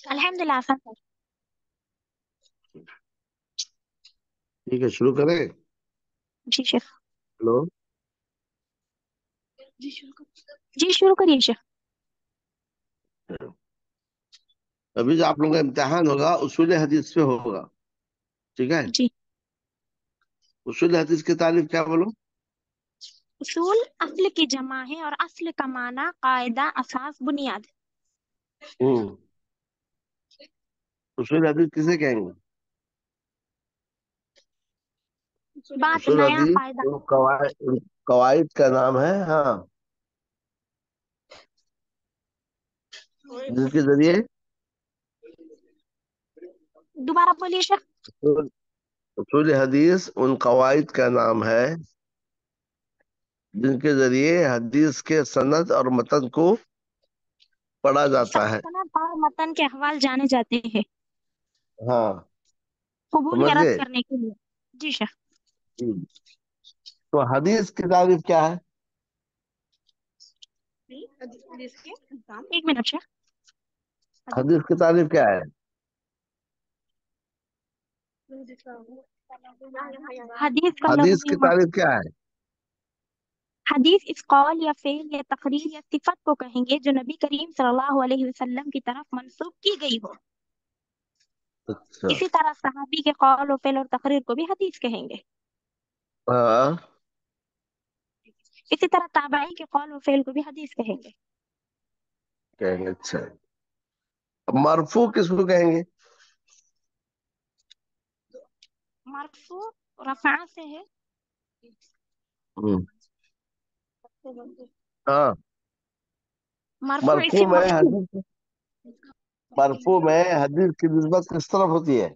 الحمد للہ آسان ہے۔ ٹھیک ہے، شروع کریں۔ جی شیخ، ہلو، جی شروع کریے شیخ۔ ابھی جو آپ لوگوں کا امتحان ہوگا اصول حدیث پہ ہوگا، ٹھیک ہے؟ جی، اصول حدیث کی تعریف کیا بولو؟ اصول اصل کی جمع ہے اور اصل کا معنی قاعدہ، اساس، بنیاد۔ ہوں اصول حدیث کسے کہیں گے؟ بات، اصول نیا حدیث قاعدہ۔ ان قواعد کا نام ہے، ہاں، جن کے ذریعے دوبارہ بولیے شیخ۔ اصول اصول حدیث ان قواعد کا نام ہے جن کے ذریعے حدیث کے سند اور متن کو پڑھا جاتا ہے۔ سند اور متن کے احوال جانے جاتے ہیں ہاں، قبول سمجھ یا رد گئے؟ کرنے کے لیے۔ جی شیخ۔ تو حدیث کی تعریف کیا ہے؟ ایک منٹ شیخ۔ حدیث کی تعریف کیا ہے؟ حدیث کا حدیث لغوی کی معنی، تعریف کیا ہے؟ حدیث اس قول یا فعل یا تقریر یا صفت کو کہیں گے جو نبی کریم صلی اللہ علیہ وسلم کی طرف منسوب کی گئی ہو۔ اچھا، اسی طرح صحابی کے قول و فعل اور تقریر کو بھی حدیث کہیں گے۔ ہاں، اسی طرح تابعی کے قول و فعل کو بھی حدیث کہیں گے۔ کہیں گے، اچھا۔ اب مرفوع کس کو کہیں گے؟ مرفوع رفع سے ہے۔ ہوں، ہاں، مرفوع مرفوع اسم میں موصول، حدیث مرفوع میں حدیث کی نسبت کس طرف ہوتی ہے؟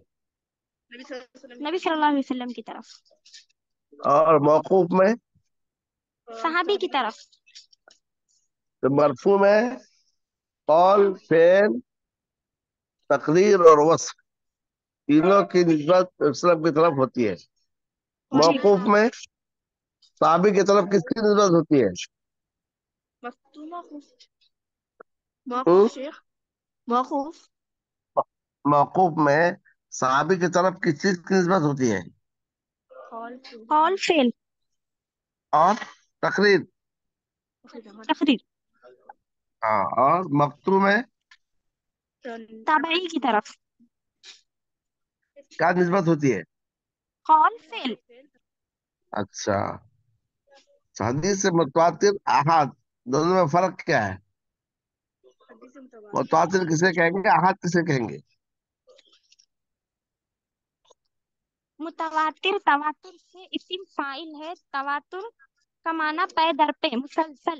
نبی صلی اللہ علیہ وسلم کی طرف، اور موقوف میں؟ صحابی کی طرف۔ تو مرفوع میں قول، فعل، تقریر اور وصف تینوں کی نسبت وسلم کی طرف ہوتی ہے۔ جی، موقوف میں صحابی کی طرف کس کی نسبت ہوتی ہے؟ موقوف ہوں؟ شیخ، موقوف، موقوف میں صحابی کی طرف کس چیز کی نسبت ہوتی ہے؟ قول، فعل، اور تقریر؟ تقریر، ہاں، اور مقطوع میں تابعی کی طرف، کیا نسبت ہوتی ہے؟ قول، فعل۔ اچھا، حدیث سے متواتر احاد دونوں میں فرق کیا ہے؟ متواتر کسے کہیں گے، احاد کسے کہیں گے؟ متواتر، تواتر سے اسم فاعل ہے، تواتر کا معنی پے در پہ، مسلسل۔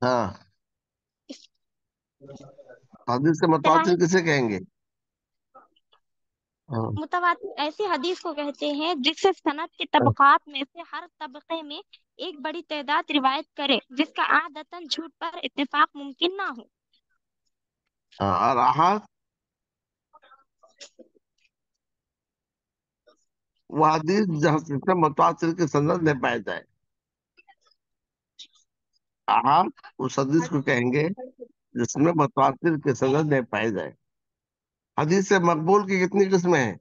ہاں، حدیث سے الہی، متواتر کسے کہیں گے؟ ہاں، متواتر ایسی حدیث کو کہتے ہیں جس سے سند کے طبقات میں سے ہر طبقے میں ایک بڑی تعداد روایت کرے، جس کا عادتاً جھوٹ پر اتفاق ممکن نہ ہو۔ ہاں، اور احاد وہ حدیث جہاں سے متواتر کی سند میں پائے جائے۔ احاد اس حدیث کو کہیں گے جس میں متواتر کی سند میں پائے جائے۔ حدیث سے مقبول کی کتنی قسمیں ہیں؟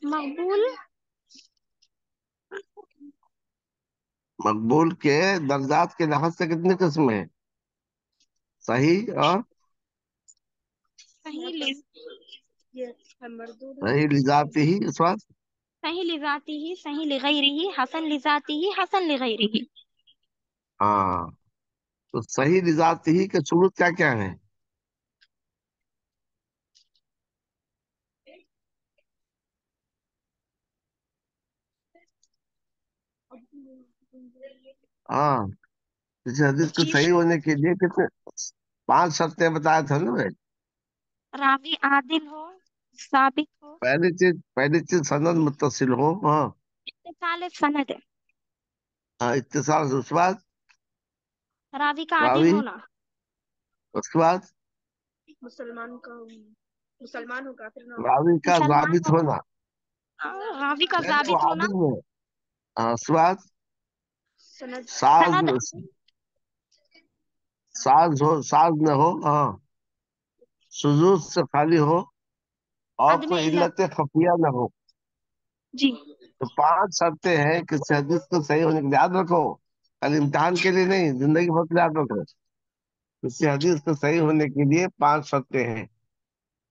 مقبول، مقبول کے درجات کے لحاظ سے کتنی قسمیں ہیں؟ صحیح اور صحیح صحیح لذاتی ہی، اس وقت صحیح لذاتی ہی، صحیح لغیرہ ہی، حسن لذاتی ہی، حسن لغیرہ ہی۔ ہاں، تو صحیح لذاتی ہی کے شروط کیا کیا ہیں؟ ہاں، کسی حدیث کو جی، صحیح ہونے کے لیے کتنے 5 شرطیں بتایا تھا نا بھائی؟ راوی عادل ہو، ثابت ہو، پہلی چیز سند متصل ہو، ہاں، اتصال سند، ہاں، اتصال سے اس کے بعد راوی کا عادل راوی، ہونا، اس کے بعد مسلمان کا، مسلمان ہو کافر نہ ہو، راوی کا مسلمان ضابط ہو، ہونا، راوی کا پہلے وہ ضابط ہونا، عادل ہے، ہاں، اس کے بعد سند، شاذ سند، साज न हो, हाँ, शुजूज से खाली हो, और अदम कोई इल्लत। इल्लत खफिया न हो। जी। तो 5 शर्तें हैं किसी हदीस को सही होने के लिए, याद रखो। कल इम्तिहान के लिए नहीं, जिंदगी भर के लिए याद रखो। किसी हदीस को सही होने के लिए 5 शर्तें हैं।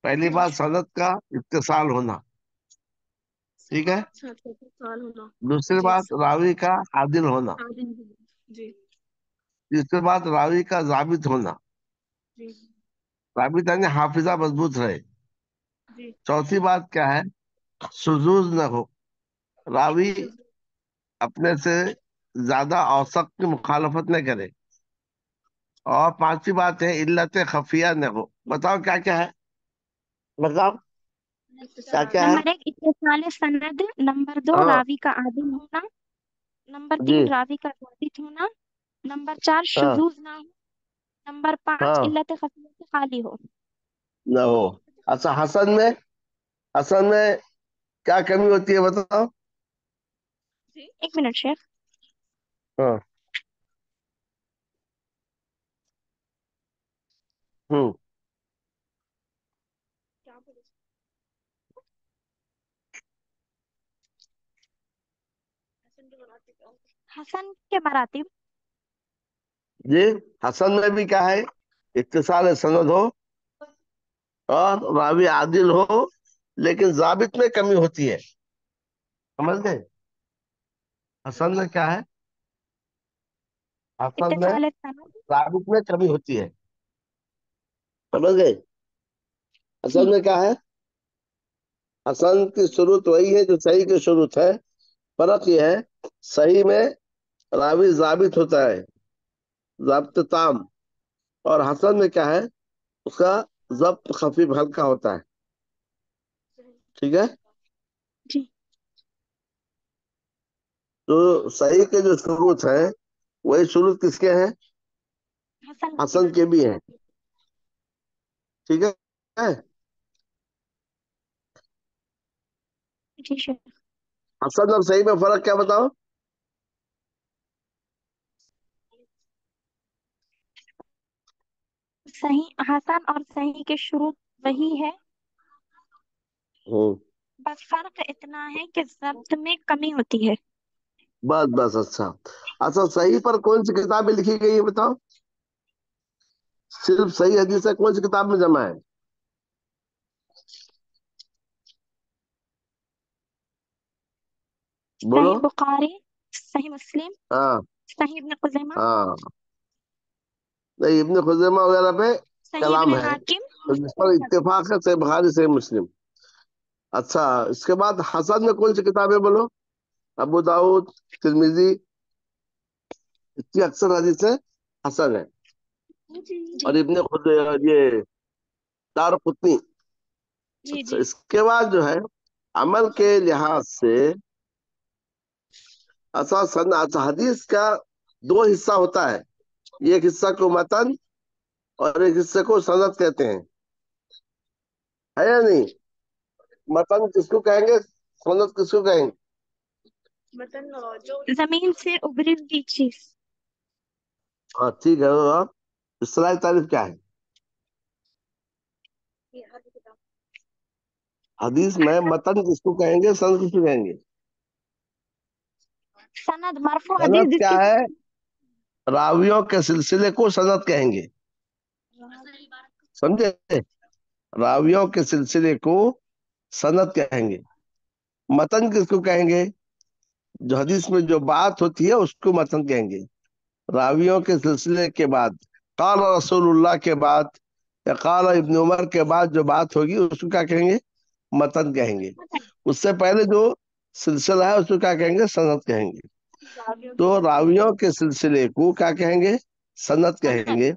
पहली बात, सनद का इत्तिसाल होना। ठीक है। अच्छा अच्छा, तो साल होना। दूसरी जी। बात, रावी का आदिल होना। आदिल होना। जी। तीसरी बात, रावी का जाबित होना। जी। जाबित यानी हाफिजा मजबूत रहे। जी। चौथी बात क्या है, शुजूज न हो, रावी शुज- अपने से ज्यादा औसत की मुखालफत न करे। और पांचवी बात है, इल्लत खफिया न हो। बताओ क्या क्या है, बताओ क्या क्या है। नंबर एक, इत्तिसाल सनद। नंबर दो, हाँ रावी का आदिल होना। नंबर जी, तीन, रावी का साबित होना। नंबर चार, हाँ शुजूज ना हो। नंबर पाँच, हाँ, इल्लत खफिया से खाली हो। न हो। अच्छा, हसन में क्या कमी होती है, बताओ। एक मिनट शेफ। हाँ। हम्म। हसन के मरातिब। जी, हसन में भी क्या है, इत्तिसाल सनद हो, और रावी आदिल हो, लेकिन जाबित में कमी होती है। समझ गए। हसन में क्या है, हसन में इत्तिसाल सनद। जाबित में कमी होती है। समझ गए। जी। हसन में क्या है, हसन की शुरुत वही है जो सही की शुरुत है। फर्क यह है, सही में रावी जाबित होता है, जब्त ताम। और हसन में क्या है, उसका जब्त खफीफ हल्का होता है। ठीक है। जी। तो सही के जो शुरूत है, वही शुरूत किसके हैं, हसन के हसन भी। के भी हैं। ठीक है। जी शेफ। हसन और सही में फर्क क्या, बताओ। सही, हसन और सही के शुरू वही है। हम्म। बस फर्क इतना है कि जब्त में कमी होती है। बस बस, अच्छा। अच्छा, सही पर कौन सी किताबें लिखी गई है, बताओ। सिर्फ सही हदीस है, कौन सी किताब में जमा है, बोलो। सही बुखारी, सही मुस्लिम, हाँ सही इब्न खुज़ैमा, हाँ, नहीं, इब्ने खुज़ैमा वगैरह पे सही कलाम इब्न है, हाकिम, तो जिस पर मुस्तदरक। इत्तेफाक है, सही बुखारी सही मुस्लिम। अच्छा, इसके बाद हसन में कौन सी किताबें, बोलो। अबू दाऊद, तिर्मिजी, इतनी अक्सर हदीस है हसन है। जी। और इब्ने खुद ये दारकुतनी। जी। अच्छा, जी। इसके बाद जो है, अमल के लिहाज से, अच्छा अच्छा, हदीस का 2 हिस्सा होता है। एक हिस्सा को मतन, और एक हिस्से को सनद कहते हैं, है या नहीं। मतन किसको कहेंगे, सनद किसको कहेंगे। जमीन से उभरी हुई चीज। हाँ ठीक है, तो आप इस्तिलाही तारीफ क्या है, हदीस में मतन किसको कहेंगे, सनद किसको कहेंगे। सनद मरफू हदीस सनद क्या जिसके। है, रावियों के सिलसिले को सनद कहेंगे। समझे, रावियों के सिलसिले को सनद कहेंगे। मतन किसको कहेंगे, जो हदीस में जो बात होती है उसको मतन कहेंगे। रावियों के सिलसिले के बाद, काल रसूलुल्लाह के बाद, या काल इब्न उमर के बाद जो बात होगी उसको क्या कहेंगे, मतन कहेंगे। उससे पहले जो सिलसिला है उसको क्या कहेंगे, सनद कहेंगे। तो रावियों के सिलसिले को क्या कहेंगे, सनद सनद। कहेंगे।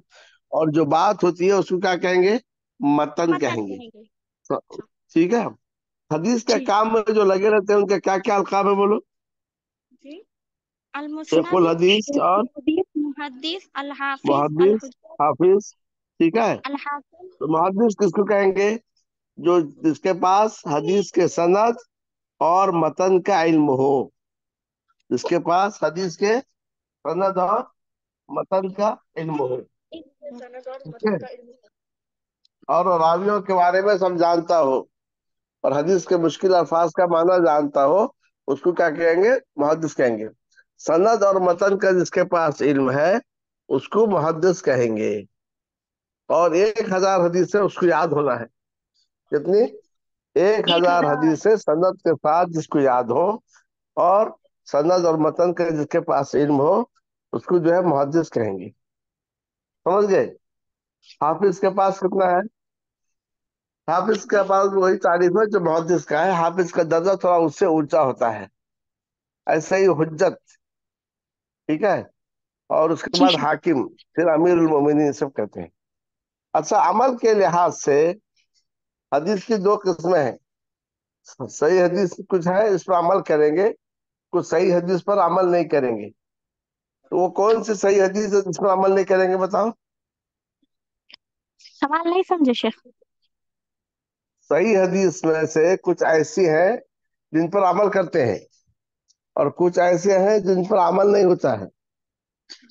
और जो बात होती है उसको क्या कहेंगे, मतन मतन कहेंगे। कहेंगे। तो ठीक है। हदीस के जी। काम में जो लगे रहते हैं उनके क्या क्या अलकाम है, बोलो। जी। अल मुस्नद, शेखुल हदीस, और हदीस, मुहद्दिस, अल हाफिज, अल मुहद्दिस, हुज्जत, हाफिज। ठीक है। अल हाकिम। तो मुहद्दिस किसको कहेंगे, जो जिसके पास हदीस के सनद और मतन का इल्म हो, जिसके पास हदीस के सनद और मतन का इल्म हो। ठीक है। और रावियों के बारे में सब जानता हो और हदीस के मुश्किल अल्फाज का माना जानता हो, उसको क्या कहेंगे? मुहद्दिस कहेंगे। सनद और मतन का जिसके पास इल्म है, उसको मुहद्दिस कहेंगे। और 1,000 हदीस है उसको याद होना है। कितनी? एक एक हजार हजार हदीस है सनद के साथ जिसको याद हो, और सनद और मतन का जिसके पास इल्म हो, उसको जो है मुहद्दिस कहेंगे। समझ गए? हाफिज के पास कितना है? हाफिज के पास वही तारीफ है जो मुहद्दिस का है। हाफिज का दर्जा थोड़ा उससे ऊंचा होता है। ऐसे ही हुज्जत। ठीक है। और उसके जी बाद शेख। हाकिम, फिर अमीरुल मोमिनीन सब कहते हैं। अच्छा, अमल के लिहाज से हदीस की दो किस्में हैं। सही हदीस कुछ है इस पर अमल करेंगे, कुछ सही हदीस पर अमल नहीं करेंगे। तो वो कौन सी सही हदीस है जिस पर अमल नहीं करेंगे, बताओ? सवाल नहीं समझे शेख। सही हदीस में से कुछ ऐसी हैं जिन पर अमल करते हैं, और कुछ ऐसे हैं जिन पर अमल नहीं होता है।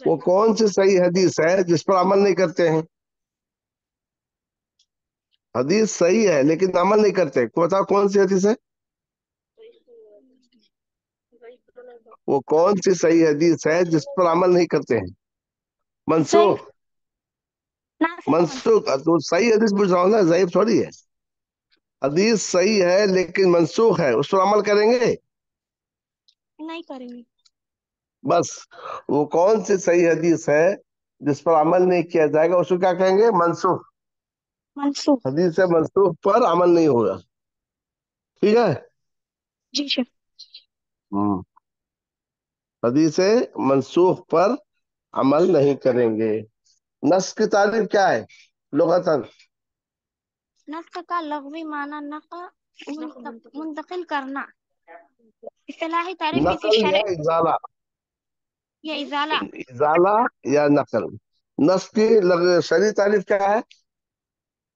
वो कौन सी सही हदीस है जिस पर अमल नहीं करते हैं? हदीस सही है लेकिन अमल नहीं करते, को बताओ कौन सी हदीस है? वो कौन सी सही हदीस है जिस पर अमल नहीं करते हैं? ज़ईफ। मंसूख। नासिख व मंसूख तो सही हदीस पूछ रहा हूँ ना, ज़ईफ थोड़ी है। हदीस सही है लेकिन मंसूख है, उस पर अमल करेंगे? नहीं करेंगे। बस। वो कौन सी सही हदीस है जिस पर अमल नहीं किया जाएगा, उसको क्या कहेंगे? मंसूख। मंसूख। हदीस है मंसूख पर अमल नहीं होगा। ठीक है। जी शेख। हम्म। हदीस है मंसूख पर अमल नहीं करेंगे। नस्ख की तारीफ क्या है लुगतन? नस्ख का लग़वी माना मुंतकिल करना। इस्तिलाही तारीफ किसी नकल या शरई इजाला? या इजाला। इजाला या नकल? नस्ख की शरई तारीफ क्या है?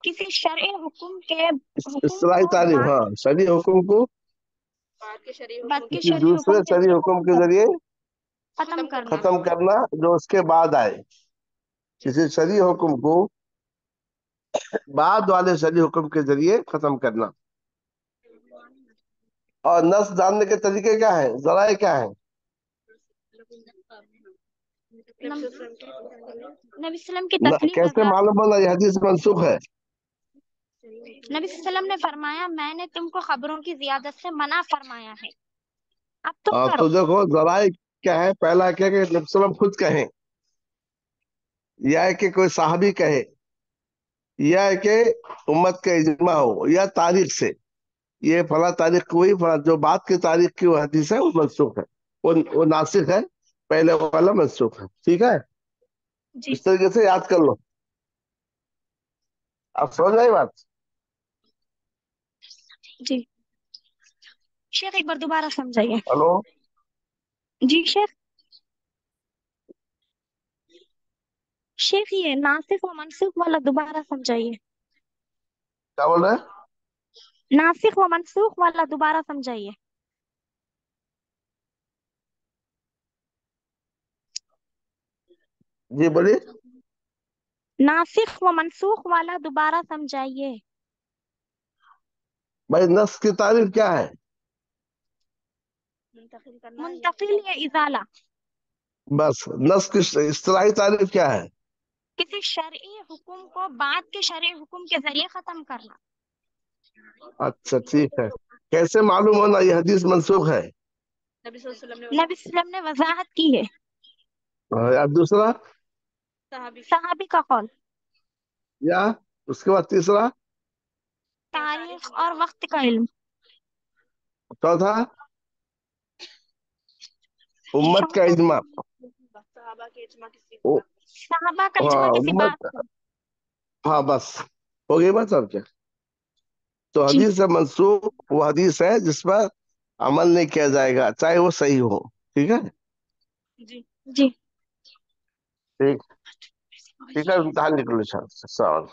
किसी शरई हुक्म के हुक्म इस्तिलाही को तारीफ, हाँ, शरई हुक्म को बाद के किसी शरई हुक्म दूसरे के शरई जरिए हुक्म के जरिए खत्म करना। खत्म करना, जो उसके बाद आए। किसी शरई हुक्म को बाद वाले शरई हुक्म के जरिए खत्म करना। और नस जानने के तरीके क्या है, जराए क्या है? नबी सल्लम की तकलीफ कैसे रजा। मालूम होना ये हदीस मंसूख है? नबी सल्लम ने फरमाया, मैंने तुमको खबरों की जियादत से मना फरमाया है, अब तुम तो करो। देखो, जराए क्या है? पहला क्या कि नबी सल्लम खुद कहें, या है कि कोई साहबी कहे, या है कि उम्मत का इजमा हो, या तारीख से, ये फला तारीख को ही फला, जो बात की तारीख की वो हदीस है वो मंसूख है। वो नासिख है, पहले वाला मंसूख है। ठीक है। जी। इस तरीके से याद कर लो। आप समझ रहे बात? जी शेख, एक बार दोबारा समझाइए। हेलो। जी शेख। शेख, ये नासिख व मनसूख वाला दोबारा समझाइए। क्या बोल रहे हैं? नासिख व मनसूख वाला दोबारा समझाइए। जी बोलिए। नासिख व मनसूख वाला दोबारा समझाइए। भाई, नस्ख की तारीफ क्या है? मुंतकिल या इजाला। बस। नस्ख की इस्तिलाही तारीफ क्या है? किसी शरई हुक्म को बाद के शरई हुक्म के जरिए खत्म करना। अच्छा, ठीक है। कैसे मालूम होना ये हदीस मंसूख है? नबी वसल्लम ने वजाहत की है। या दूसरा? सहाबी का कौल। या उसके बाद तीसरा? तारीख और वक्त का इल्म। चौथा? उम्मत का चौथा, इजमा। ओ, सहाबा का इजमा हाँ, किसी बात उम्मत। पर। हाँ, बस। हो गई बात सब क्या? तो जी। हदीस है मंसूख वो हदीस है जिस पर अमल नहीं किया जाएगा, चाहे वो सही हो। ठीक है। जी। ठीक। ठीक है, इम्तहान निकलो। सवाल।